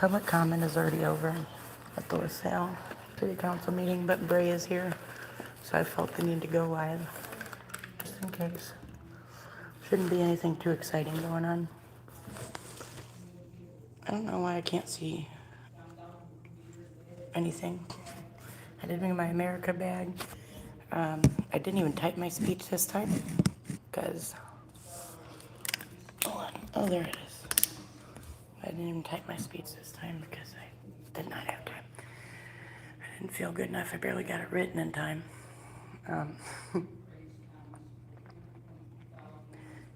public comment is already over at the LaSalle City Council meeting, but Bray is here, so I felt the need to go live, just in case. Shouldn't be anything too exciting going on. I don't know why I can't see anything. I did bring my America bag. I didn't even type my speech this time, because, oh, there it is. I didn't even type my speech this time because I did not have time. I didn't feel good enough. I barely got it written in time. Um,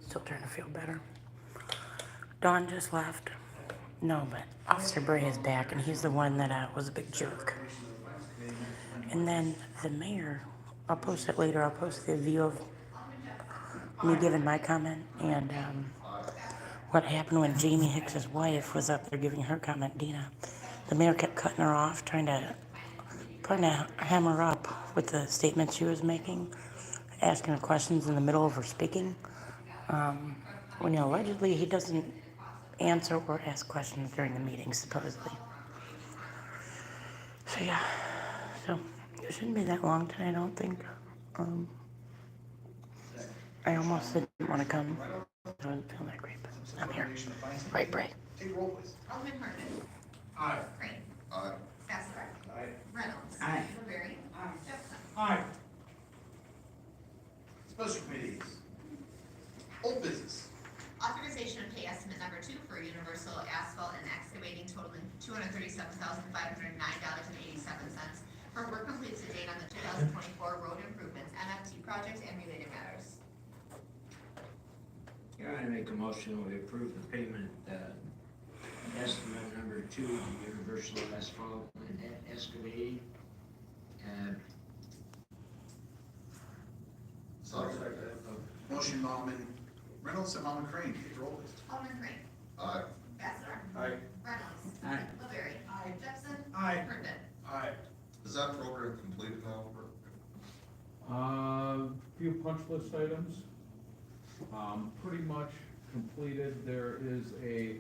Still trying to feel better. Dawn just left. No, but Officer Bray is back, and he's the one that was a big jerk. And then the mayor, I'll post it later. I'll post the view of me giving my comment and what happened when Jamie Hicks's wife was up there giving her comment, Dina. The mayor kept cutting her off, trying to ham her up with the statements she was making, asking her questions in the middle of her speaking. When allegedly he doesn't answer or ask questions during the meeting, supposedly. So yeah, so it shouldn't be that long today, I don't think. I almost didn't want to come. I don't feel that great, but I'm here. Right, Bray. Take roll, please. Alderman Hartman. Aye. Crane. Aye. Basler. Aye. Reynolds. Aye. Blueberry. Jefferson. Aye. Special committees. Old business. Authorization of pay estimate number 2 for Universal Asphalt and Excavating totaling $237,509.87 for work completed to date on the 2024 road improvements, MFT projects, and related matters. Yeah, I make a motion, we approve the payment, estimate number 2, to Universal Asphalt and Excavating. Motion, Alderman Reynolds and Alderman Crane. Take the roll, please. Alderman Crane. Aye. Basler. Aye. Reynolds. Aye. Blueberry. Jefferson. Aye. Herndon. Aye. Is that program completed now? Few punch list items, pretty much completed. There is a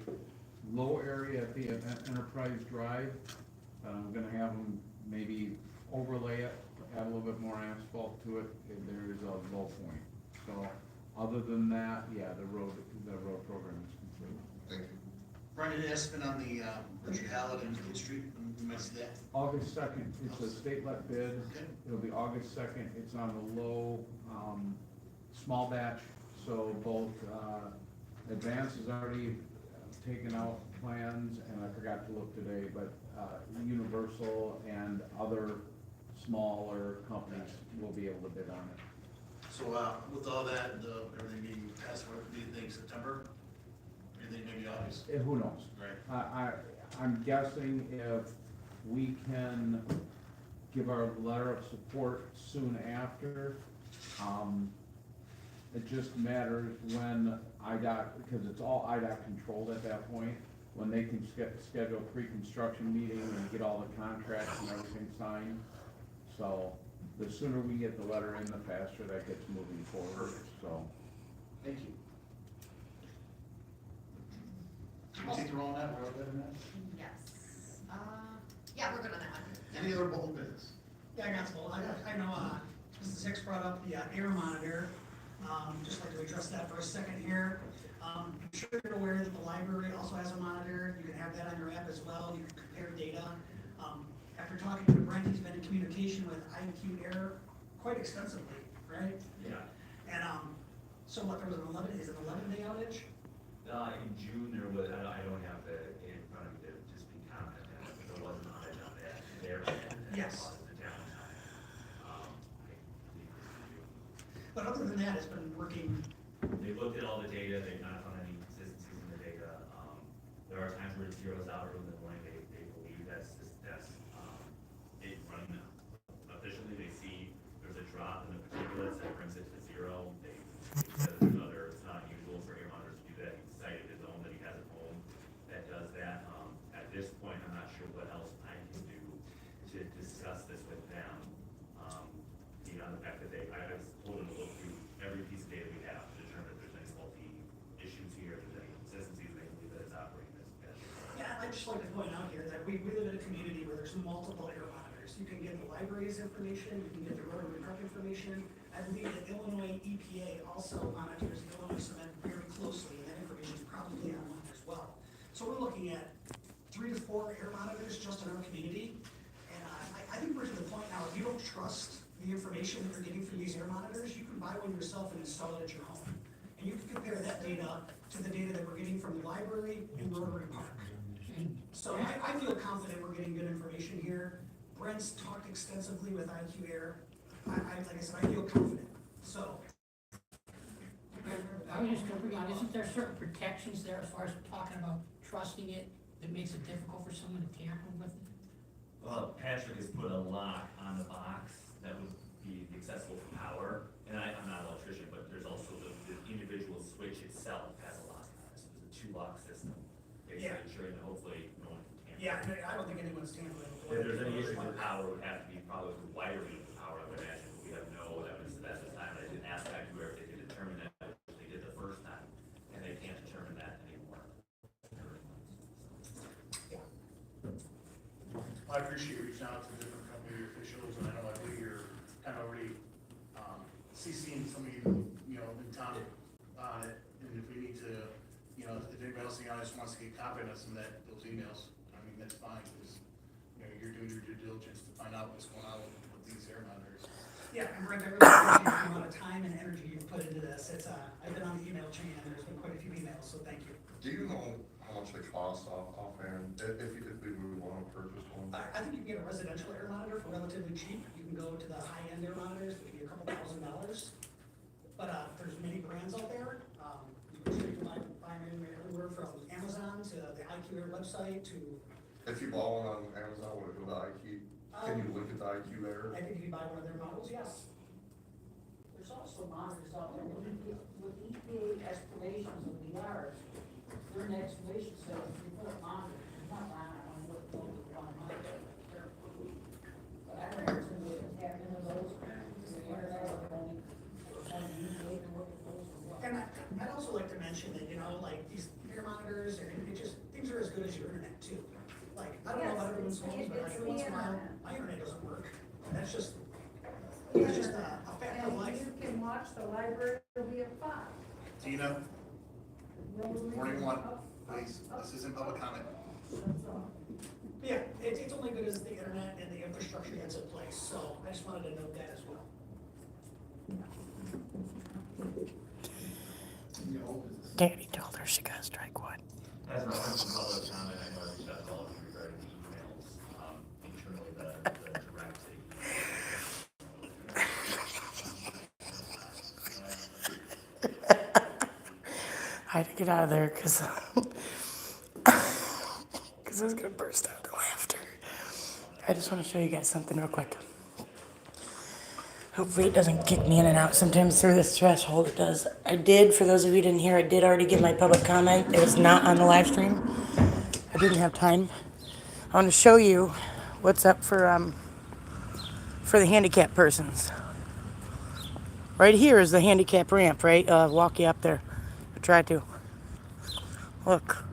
low area at the Enterprise Drive. I'm gonna have them maybe overlay it, add a little bit more asphalt to it, and there is a low point. So, other than that, yeah, the road program is complete. Thank you. Brendan estimate on the Richard Hallett into the street, when we might see that. August 2nd, it's a state let bid. Okay. It'll be August 2nd. It's on the low, small batch. So both, Advance has already taken out plans, and I forgot to look today, but, Universal and other smaller companies will be able to bid on it. So, with all that, everything being passed, what do you think, September? Or do you think maybe August? Who knows? Right. I'm guessing if we can give our letter of support soon after, it just matters when IDOT, because it's all IDOT controlled at that point, when they can schedule pre-construction meeting and get all the contracts and everything signed. So the sooner we get the letter in, the faster that gets moving forward, so. Thank you. Can we take the roll on that, we're all good on that? Yes. Yeah, we're good on that one. Any other bold business? Yeah, I got some. I know, Mrs. Hicks brought up the air monitor. Just like to address that for a second here. I'm sure you're aware that the library also has a monitor. You can have that on your app as well. You can compare data. After talking to Brent, he's been in communication with IQ Air quite extensively, right? Yeah, And, so what, there was an 11-day outage? in June, there was, I don't have the in front of me to speak on it, but there was an outage on that there. and Yes. that caused the downtime. I believe this is June. But other than that, it's been working. They looked at all the data, they've not found any consistencies in the data. There are times where it zeroes out early in the morning, they believe that's it running efficiently. They see there's a drop in the particulates that brings it to zero. They said it's not unusual for air monitors to do that. He cited his own that he has at home that does that. At this point, I'm not sure what else I can do to discuss this with them. Beyond the fact that I was told them to look through every piece of data we have to determine if there's any faulty issues here, if there's any consistencies, they believe that it's operating as. Yeah, I'd just like to point out there's multiple air monitors. You can get the library's information, you can get the Rotary Park information. I believe the Illinois EPA also monitors the Illinois cement very closely, and that information is probably online as well. So we're looking at 3 to 4 air monitors just in our community. And I think we're to the point now, if you don't trust the information that you're getting from these air monitors, you can buy one yourself and install it at your home. And you can compare that data to the data that we're getting from the library and Rotary Park. So I feel confident we're getting good information here. Brent's talked extensively with IQ Air. Like I said, I feel confident, so. I was just gonna bring on, isn't there certain protections there as far as talking about trusting it that makes it difficult for someone to tamper with it? Well, Patrick has put a lock on the box that would be accessible for power, and I'm not an electrician, but there's also the individual switch itself has a lock on it, so it's a 2-lock system. Basically Yeah. ensuring that hopefully no one can tamper. Yeah, I don't think anyone's tampering with If it. there's any issues with power, it would have to be probably with wiring of the power, I would imagine, but we have no evidence of that at this time, I didn't ask IQAir if they could determine that, which they did the first time, and they can't determine that anymore. I appreciate you reaching out to different company officials, and I know I believe you're kind of already, CCing some of you know, in town on it, and if we need to, you know, if anybody else in the audience wants to get copy of some of those emails, I mean, that's fine, because, you know, you're doing your due diligence to find out what's going on with these air monitors. Yeah, and Brent, I really appreciate the amount of time and energy you've put into this. It's, I've been on the email chain, and there's been quite a few emails, so thank you. Do you know how much they cost offhand, if we would want to purchase one? I think you can get a residential air monitor for relatively cheap. You can go to the high-end air monitors, that can be a couple $1,000s. But, there's many brands out there. You can buy them everywhere from Amazon to the IQ Air website to, If you bought one on Amazon, would it go to IQ, can you look at the IQ Air? I think if you buy one of their models, yes. There's also monitors out there with EPA explanations of the yards. Their excavation says if you put a monitor, it's not on what on monitor. But I don't know if they tap into those, the internet or only, EPA can look at those or what. And I'd also like to mention that, you know, like these air monitors, things are as good as your internet too. Like, I don't know about everyone's phones, but like every once in a while, my internet doesn't work. That's just a fact of life. You can watch the library via Fox. Tina, warning one, please, this isn't public comment. That's all. Yeah, it's only good as the internet and the infrastructure that's in place, so I just wanted to note that as well. Daddy told her she got strike one. As a reference to public comment, I know I reached out to all of you regarding the emails, internally, the direct I had to get out of there because I was gonna burst out in laughter. I just want to show you guys something real quick. Hopefully it doesn't kick me in and out sometimes through this threshold. It does. I did, for those of you who didn't hear, I did already give my public comment. It was not on the live stream. I didn't have time. I want to show you what's up for the handicapped persons. Right here is the handicap ramp, right? Walk you up there. I tried to. Look.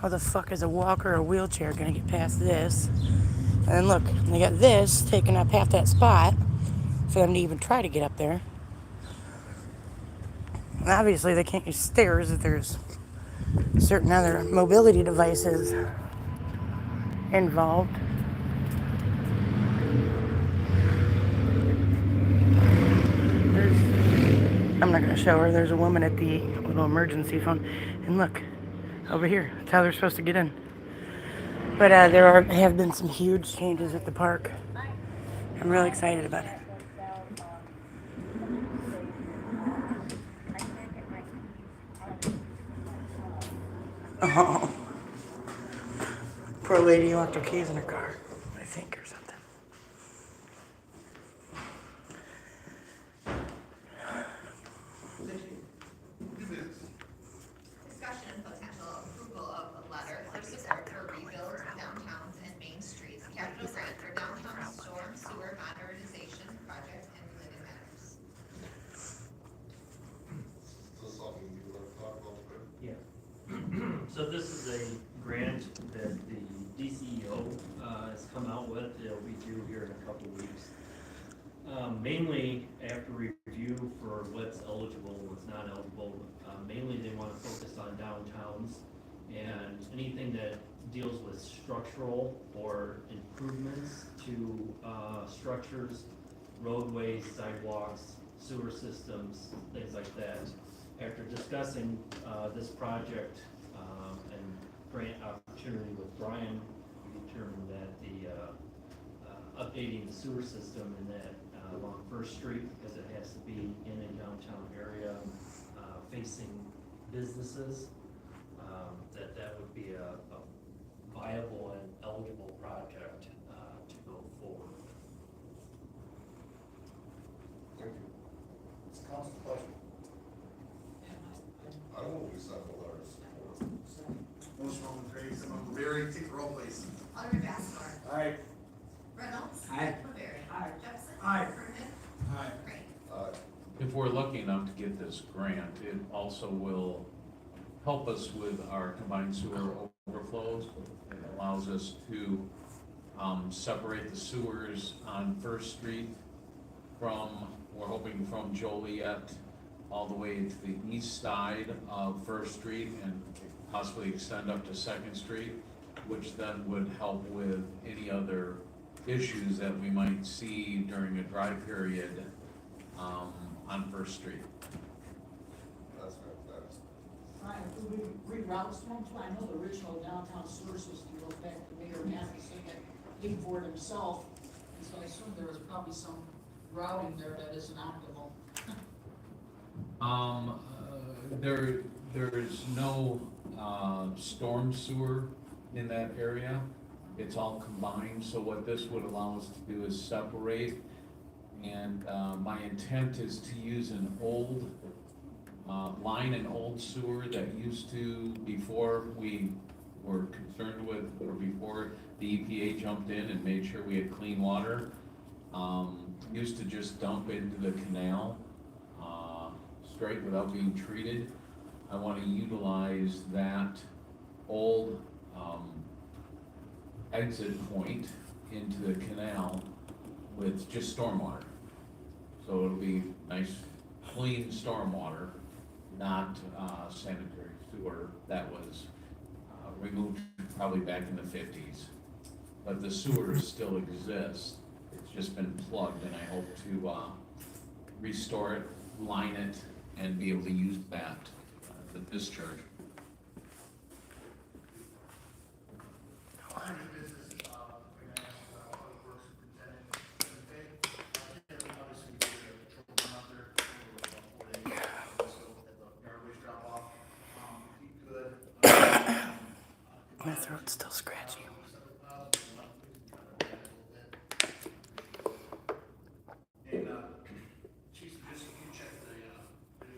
How the fuck is a walker or a wheelchair gonna get past this? And then look, they got this taking up half that spot for them to even try to get up there. And obviously they can't use stairs if there's certain other mobility devices involved. I'm not gonna show her. There's a woman at the little emergency phone. And look, over here, that's how they're supposed to get in. But there have been some huge changes at the park. I'm really excited about it. Oh, poor lady locked her keys in her car, I think, or something. Discussion and potential approval of a letter of support for rebuild downtowns and main streets, capital grant for downtown storm sewer modernization project and related matters. Is this something you want to talk about, Fred? Yeah. So this is a grant that the DCEO has come out with. It'll be due here in a couple weeks. Mainly after review for what's eligible, what's not eligible, mainly they want to focus on downtowns and anything that deals with structural or improvements to structures, roadways, sidewalks, sewer systems, things like that. After discussing this project and grant opportunity with Brian, we determined that the updating the sewer system in that along First Street, because it has to be in a downtown area facing businesses, that would be a viable and eligible project to go forward. Thank you. It's council's pleasure. I will be sent a letter of support. Motion on the Craig, second on Barry, take the roll please. Alderman Bastor. Aye. Reynolds. Aye. Woodbury. Aye. Jefferson. Aye. Kerwin. Aye. Frank. Aye. If we're lucky enough to get this grant, it also will help us with our combined sewer overflows. It allows us to separate the sewers on First Street we're hoping from Joliet all the way to the east side of First Street and possibly extend up to Second Street, which then would help with any other issues that we might see during a dry period on First Street. That's fantastic. Brian, could we reroute some, I know the original downtown sewer system goes back to Mayor Matheson that paid for it himself, and so I assume there was probably some routing there that isn't optimal. There's no storm sewer in that area. It's all combined, so what this would allow us to do is separate. And my intent is to use an old line and old sewer that used to, before we were concerned with, or before the EPA jumped in and made sure we had clean water, used to just dump into the canal straight without being treated. I want to utilize that old exit point into the canal with just stormwater. So it'll be nice, clean stormwater, not sanitary sewer that was removed probably back in the 50s. But the sewer still exists. It's just been plugged, and I hope to restore it, line it, and be able to use that for discharge. My throat's still scratchy. And, Chief, just you check the video for me,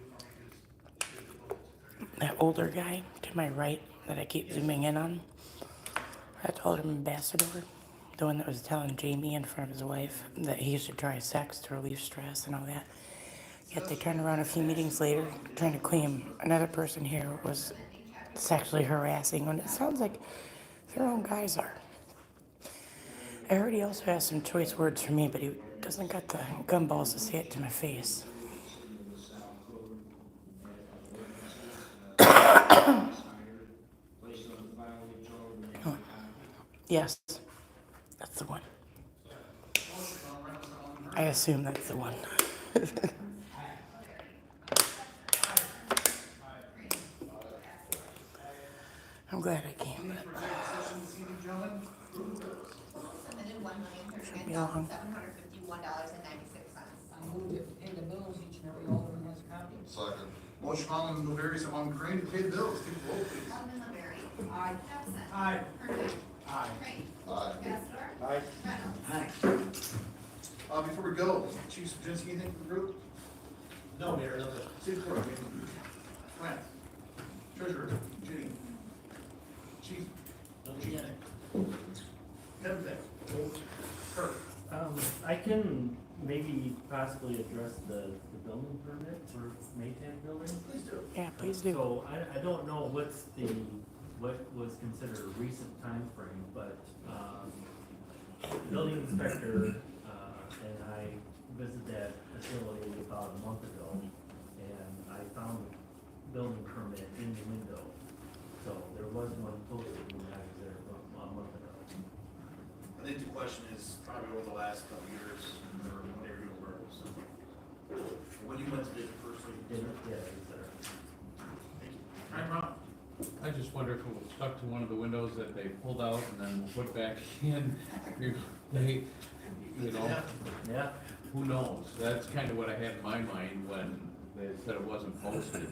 because That older guy to my right that I keep zooming in on, that's Alderman Ambassador, the one that was telling Jamie in front of his wife that he used to try sex to relieve stress and all that. Yet they turned around a few meetings later trying to claim another person here was sexually harassing when it sounds like their own guys are. I heard he also has some choice words for me, but he doesn't got the gumballs to say it to my face. Yes, that's the one. I assume that's the one. I'm glad I came. for executive session this evening, gentlemen. Submitted be long. $1,351.96. I move it to pay the bills, each and every alderman has a copy. Second. Motion from Alderman Laverie, second from Alderman Crane to pay the bills. Take the roll, please. Alderman Laverie. Aye. Jefferson. Aye. Kerwin. Aye. Frank. Aye. Bastor. Aye. Reynolds. Before we go, Chief Straczynski, anything for the group? No, Mayor, no. City Clerk, anything? Grant. Treasurer, Ginny. Chief. Kevin Beck. Kirk. I can maybe possibly address the building permit for Maytag building. Please do. Yeah, please do. So I don't know what's the what was considered a recent time frame, but, the building inspector, and I visited that facility about a month ago, and I found the building permit in the window. So there was one posted when I was there a month ago. I think the question is probably over the last couple of years, or when they were doing work, so. When you went to visit first, like, Yeah, it was there. thank you. All right, Rob? I just wonder if it was stuck to one of the windows that they pulled out and then put back in. They, you know, Yeah, who knows? That's kind of what I had in my mind when they said it wasn't posted.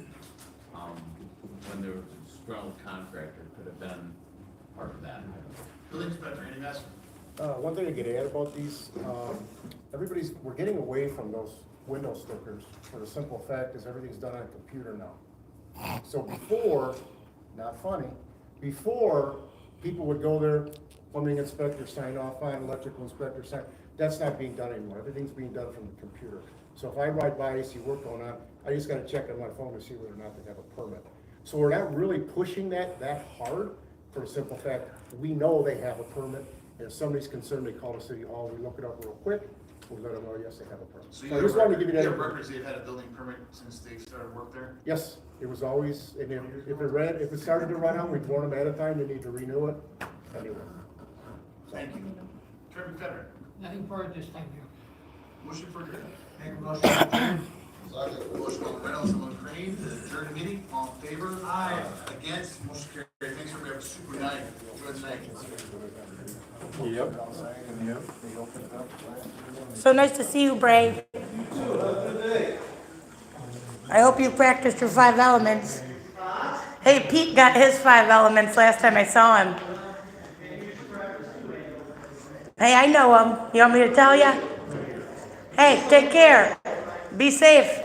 When there was a strong contractor, could have been part of that. Building inspector, any mess? One thing I could add about these, we're getting away from those window stickers for the simple fact is everything's done on a computer now. So before, not funny, before, people would go there, plumbing inspector sign off on, electrical inspector sign, that's not being done anymore. Everything's being done from the computer. So if I ride by and see work going on, I just gotta check on my phone to see whether or not they have a permit. So we're not really pushing that hard for the simple fact, we know they have a permit. And if somebody's concerned, they call the city hall, we look it up real quick, we let them know, yes, they have a permit. So I just wanted to give you that. have records, they've had a building permit since they started work there? Yes, it was always, and if it started to run out, we'd warn them ahead of time, they need to renew it, anyway. Thank you. Kirby Federer, Nothing for it this time here. motion for adjournment. Make a motion to adjourn. Motion on Reynolds and Crane to adjourn the meeting, all in favor? Aye. Against, motion carried. Thanks for having a super night. Enjoy the night. So nice to see you, Bray. I hope you practiced your 5 elements. Hey, Pete got his 5 elements last time I saw him. Hey, I know him. You want me to tell you? Hey, take care. Be safe.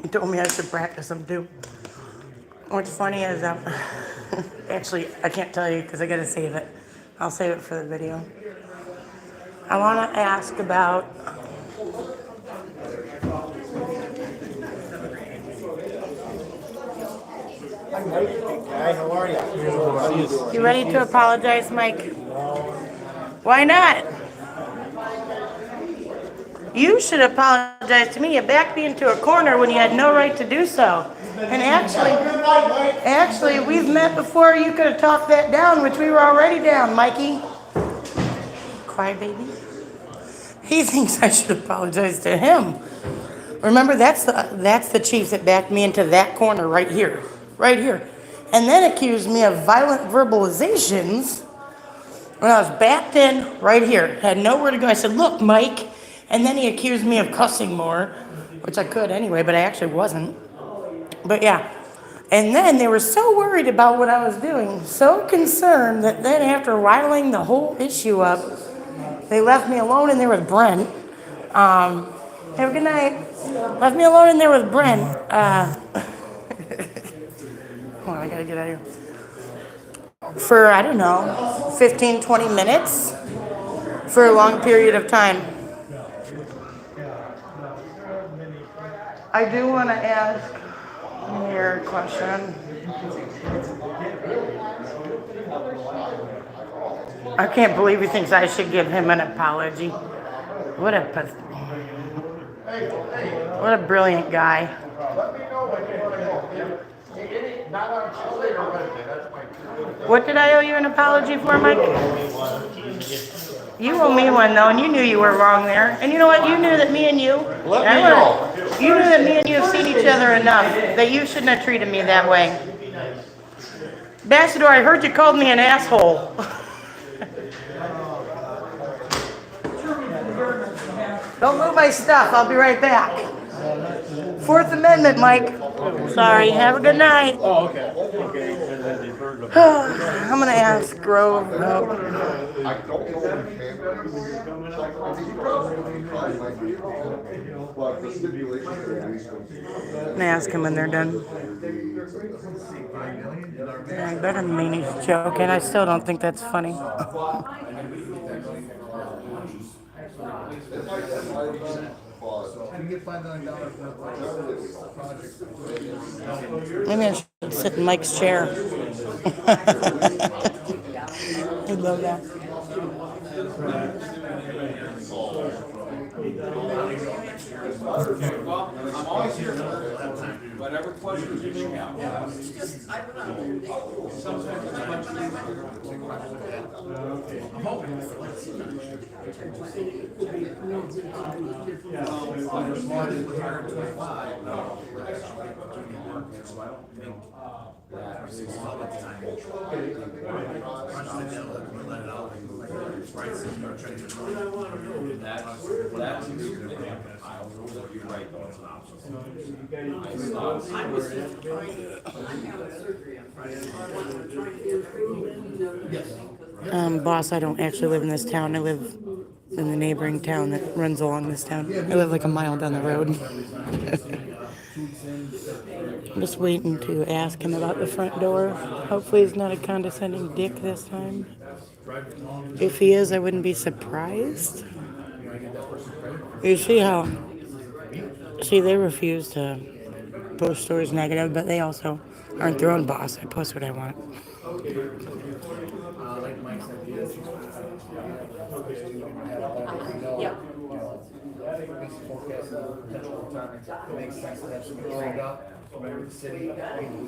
He told me I should practice them too. What's funny is, actually, I can't tell you because I gotta save it. I'll save it for the video. I want to ask about Hi, how are you? You ready to apologize, Mike? Why not? You should apologize to me. You backed me into a corner when you had no right to do so. And actually, we've met before. You could have talked that down, which we were already down, Mikey. Crybaby. He thinks I should apologize to him. Remember, that's the chief that backed me into that corner right here. Right here. And then accused me of violent verbalizations when I was backed in right here. Had nowhere to go. I said, look, Mike. And then he accused me of cussing more, which I could anyway, but I actually wasn't. But yeah. And then they were so worried about what I was doing, so concerned that then after riling the whole issue up, they left me alone in there with Brent. Have a good night. Left me alone in there with Brent. Hold on, I gotta get out of here. For, I don't know, 15, 20 minutes. For a long period of time. I do want to ask your question. I can't believe he thinks I should give him an apology. What a brilliant guy. What did I owe you an apology for, Mike? You owe me one though, and you knew you were wrong there. And you know what? You knew that me and you. You knew that me and you have seen each other enough that you shouldn't have treated me that way. Ambassador, I heard you called me an asshole. Don't move my stuff. I'll be right back. Fourth Amendment, Mike. Sorry. Have a good night. Oh, okay. I'm gonna ask Grove. I don't know if but the stipulation I'm gonna ask him when they're done. I better mean he's joking. I still don't think that's funny. get $5 million worth of projects. Maybe I should sit in Mike's chair. He'd love that. Well, I'm always here for whatever questions you may have. You're right, though, it's an option. Boss, I don't actually live in this town. I live in the neighboring town that runs along this town. I live like a mile down the road. I'm just waiting to ask him about the front door. Hopefully he's not a condescending dick this time. If he is, I wouldn't be surprised. You see how... See, they refuse to post stories negative, but they also aren't their own boss. I post what I want. Yep. It makes sense to have somebody trained up from every city, we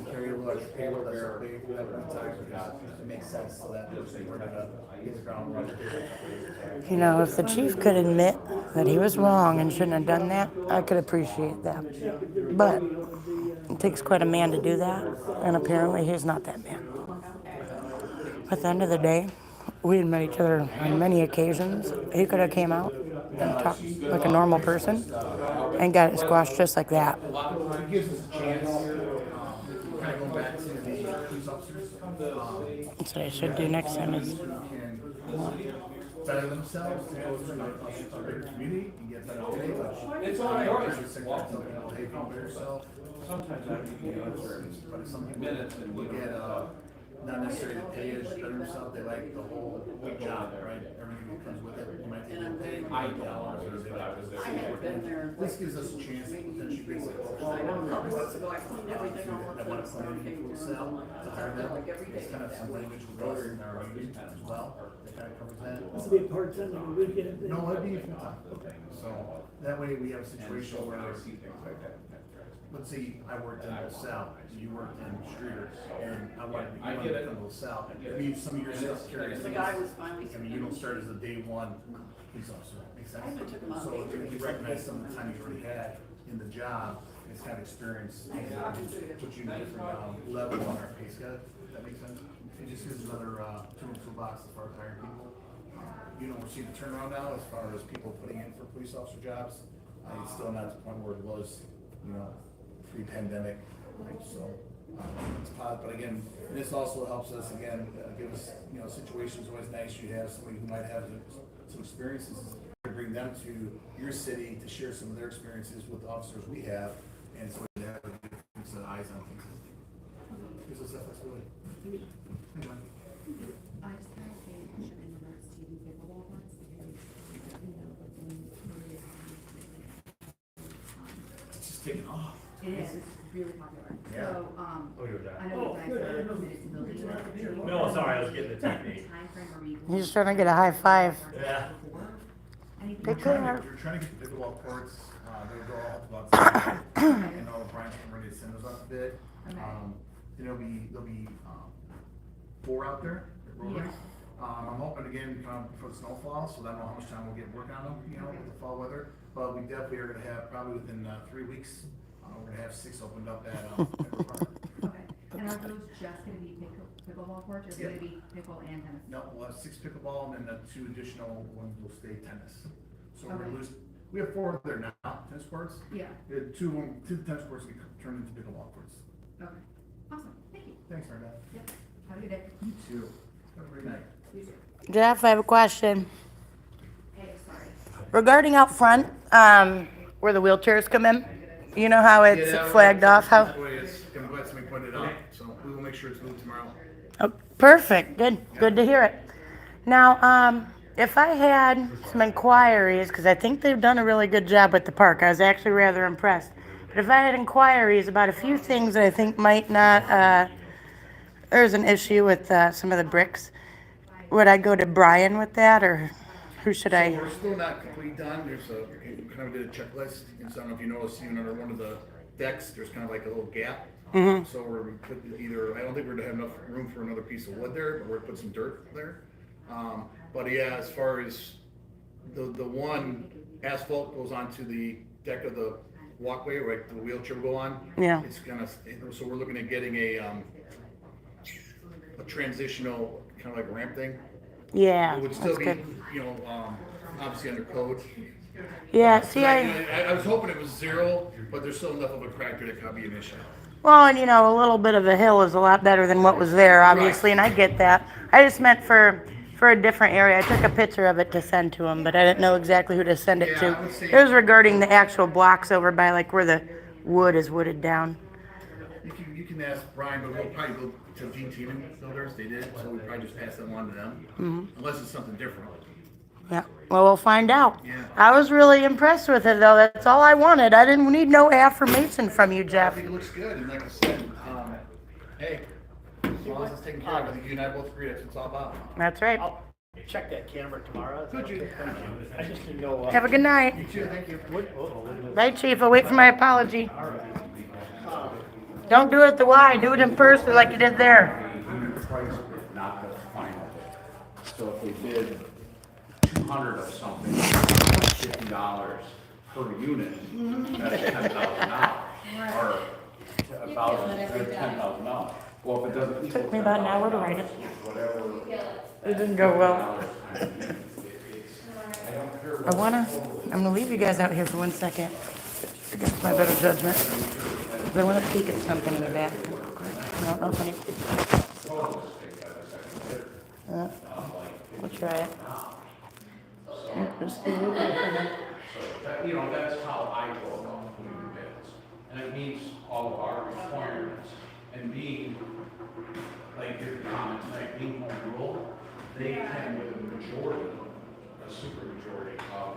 carry a large payroll that's so big, we have a time, it makes sense so that we're gonna get the ground running. You know, if the chief could admit that he was wrong and shouldn't have done that, I could appreciate that. But it takes quite a man to do that, and apparently he's not that man. At the end of the day, we had met each other on many occasions. He could have came out and talked like a normal person and got it squashed just like that. It gives us a chance, kind of going back to the police officers. That's what I should do next time is Better themselves, to go through the community and get better pay. It's all yours. Hey, be yourself. Sometimes I but if some people look at, not necessarily the pay as better themselves, they like the whole job, right? Everything that comes with it. You might take a pay, I this gives us a chance to potentially bring some. I want to sell to hire them. It's kind of some language with us in our union as well. That kind of covers that. This will be a part-time on the weekend. No, it'd be full-time. So that way we have a situation where, let's say I worked in LaSalle, you worked in Streeter, and I wanted to get from LaSalle. Maybe some of your sales carriers. The guy was finally. I mean, you don't start as a day one police officer, makes sense? So if you recognize some of the time you already had in the job, it's kind of experience, and put you in a different level on our pay scale, that makes sense? It just gives another tool in the toolbox as far as hiring people. You don't see the turnaround now as far as people putting in for police officer jobs. It's still not at the point where it was, pre-pandemic, right? So, it's odd, but again, this also helps us, again, give us, situations always nice, you have somebody who might have some experiences, to bring them to your city to share some of their experiences with the officers we have, and so we have a different set of eyes on things. Gives us that flexibility. Anyway. I just kind of say, in regards to the pickleball ones, because, It's just taking off. it is, it's really popular. Yeah. So, Oh, you're done. I know you guys are committed to building that. No, sorry, I was getting the technique. Timeframe are you? He's trying to get a high five. Yeah. Anything Pick else? care. You're trying to get the pickleball courts, they'll go all about, and all Brian's ready to send those out to bid. Okay. There'll be 4 out there at Rotary. I'm hoping again, before the snowfall, so I don't know how much time we'll get work on them, with the fall weather. But we definitely are gonna have, probably within 3 weeks, we're gonna have 6 opened up at River Park. Okay, and are those just gonna be pickleball courts, or is it gonna be pickle and tennis? No, we'll have 6 pickleball and then 2 additional ones will stay tennis. So we're Okay. gonna lose, we have 4 there now, tennis courts. Yeah, 2 tennis courts get turned into pickleball courts. okay, awesome, thank you. Thanks, Brenda. Yep, have a good day. You too. Have a great night. You too. Jeff, I have a question. Hey, sorry. Regarding out front, where the wheelchairs come in, you know how it's flagged off? How? I'm glad somebody pointed it out, so we will make sure it's moved tomorrow. Oh, perfect. Good to hear it. Now, if I had some inquiries, because I think they've done a really good job with the park, I was actually rather impressed. But if I had inquiries about a few things that I think might not, there's an issue with some of the bricks, would I go to Brian with that, or who should So I? we're still not completely done, there's we kind of did a checklist, and so I don't know if you noticed, even under one of the decks, there's kind of like a little gap. Mhm. So we're putting either, I don't think we're gonna have enough room for another piece of wood there, but we're gonna put some dirt there. But yeah, as far as the one asphalt goes onto the deck of the walkway, right, the wheelchair will go on. Yeah. It's gonna, so we're looking at getting a transitional, kind of like ramp thing. Yeah, It would that's still be, good. Obviously under code. Yeah, see, I was hoping it was 0, but there's still enough of a crack there that could be an issue. well, and a little bit of a hill is a lot better than what was there, obviously, and I get that. I just meant for a different area. I took a picture of it to send to him, but I didn't know exactly who to send it to. Yeah, I would say- It was regarding the actual blocks over by like where the wood is wooded down. You can ask Brian, but we'll probably go to Gene Tiemann Builders, they did, so we'll probably just pass them on to them. Unless it's something different. Yeah, well, we'll find out. Yeah. I was really impressed with it, though. That's all I wanted. I didn't need no affirmation from you, I Jeff. think it looks good, and like I said, hey, as long as it's taken care of, I think you and I both agree that's what it's all about. That's right. I'll check that camera tomorrow. Good, you. I just didn't know. Have a good night. You too, thank you. Bye, Chief. I'll wait for my apology. Don't do it the Y. Do it in person like you did there. Price is not the final. So if we did 200 of something, $50 per unit, that's $10,000. Or $10,000. Well, if it doesn't. Took me about an hour to write it. Whatever. It didn't go well. I'm gonna leave you guys out here for 1 second. Against my better judgment. I want to peek at something in the back. I don't know if any. We'll try it. Just leave it there. That's how I go about doing bids. And it meets all of our requirements. And being, like your comment tonight, being home rule, they can with a majority, a super majority of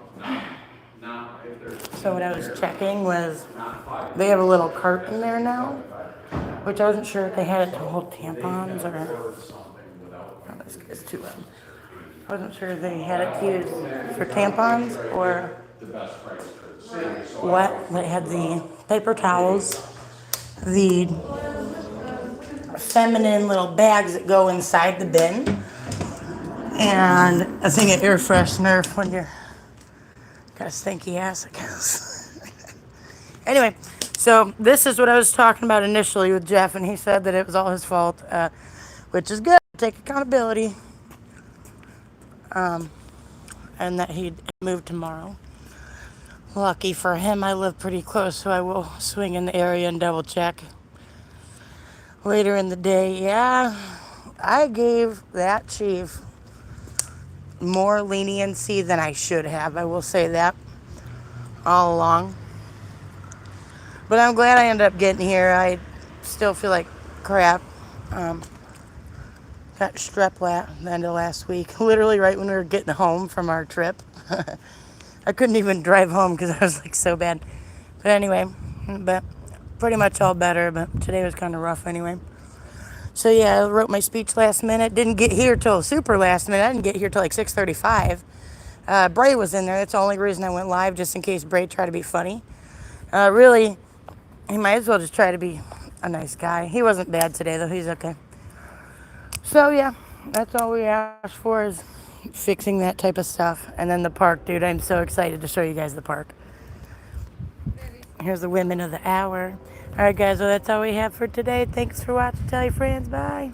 not if there's. So what I was checking was, they have a little cart in there now, which I wasn't sure if they had it to hold tampons or. Oh, this is too loud. I wasn't sure if they had it to use for tampons or what. They had the paper towels, the feminine little bags that go inside the bin, and a thing of air freshener when you're got a stinky ass, I guess. Anyway, so this is what I was talking about initially with Jeff, and he said that it was all his fault, which is good. Take accountability. And that he'd move tomorrow. Lucky for him, I live pretty close, so I will swing in the area and double check. Later in the day, yeah, I gave that chief more leniency than I should have. I will say that all along. But I'm glad I ended up getting here. I still feel like crap. Got strep the end of last week, literally right when we were getting home from our trip. I couldn't even drive home because I was like so bad. But anyway, but pretty much all better, but today was kind of rough anyway. So yeah, I wrote my speech last minute. Didn't get here till super last minute. I didn't get here till like 6:35. Bray was in there. That's the only reason I went live, just in case Bray tried to be funny. Really, he might as well just try to be a nice guy. He wasn't bad today though. He's okay. So yeah, that's all we asked for is fixing that type of stuff. And then the park, dude, I'm so excited to show you guys the park. Here's the women of the hour. All right, guys, well, that's all we have for today. Thanks for watching. Tell your friends. Bye.